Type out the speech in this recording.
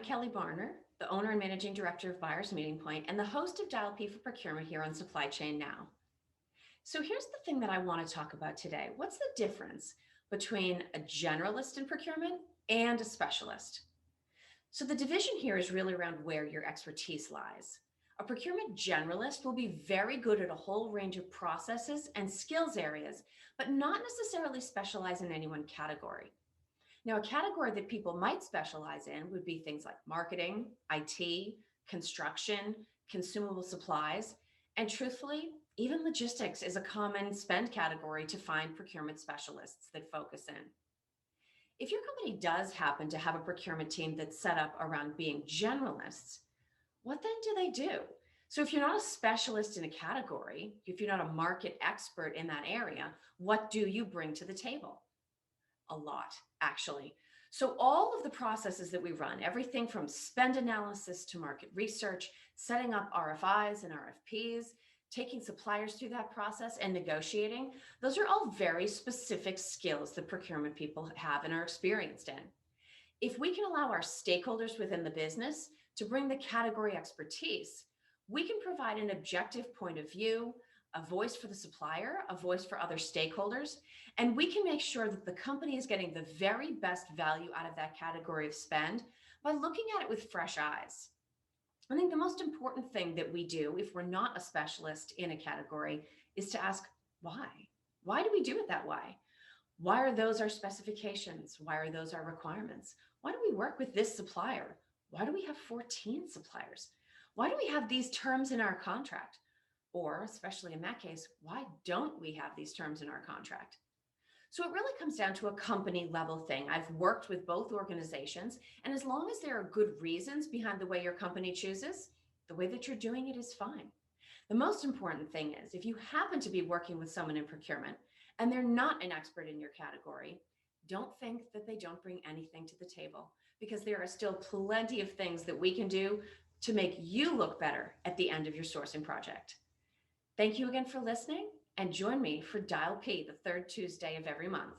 Kelly Barner, the owner and managing director of Buyers Meeting Point and the host of Dial P for Procurement here on Supply Chain Now. So here's the thing that I want to talk about today. What's the difference between a generalist in procurement and a specialist? So the division here is really around where your expertise lies. A procurement generalist will be very good at a whole range of processes and skills areas, but not necessarily specialize in any one category. Now, a category that people might specialize in would be things like marketing, IT, construction, consumable supplies, and truthfully, even logistics is a common spend category to find procurement specialists that focus in. If your company does happen to have a procurement team that's set up around being generalists, what then do they do? So if you're not a specialist in a category, if you're not a market expert in that area, what do you bring to the table? A lot, actually. So all of the processes that we run, everything from spend analysis to market research, setting up RFIs and RFPs, taking suppliers through that process and negotiating, those are all very specific skills that procurement people have and are experienced in. If we can allow our stakeholders within the business to bring the category expertise, we can provide an objective point of view, a voice for the supplier, a voice for other stakeholders, and we can make sure that the company is getting the very best value out of that category of spend by looking at it with fresh eyes. I think the most important thing that we do if we're not a specialist in a category is to ask why. Why do we do it that way? Why are those our specifications? Why are those our requirements? Why do we work with this supplier? Why do we have 14 suppliers? Why do we have these terms in our contract? Or, especially in that case, why don't we have these terms in our contract? So it really comes down to a company level thing. I've worked with both organizations, and as long as there are good reasons behind the way your company chooses, the way that you're doing it is fine. The most important thing is if you happen to be working with someone in procurement and they're not an expert in your category, don't think that they don't bring anything to the table, because there are still plenty of things that we can do to make you look better at the end of your sourcing project. Thank you again for listening, and join me for Dial P the third Tuesday of every month.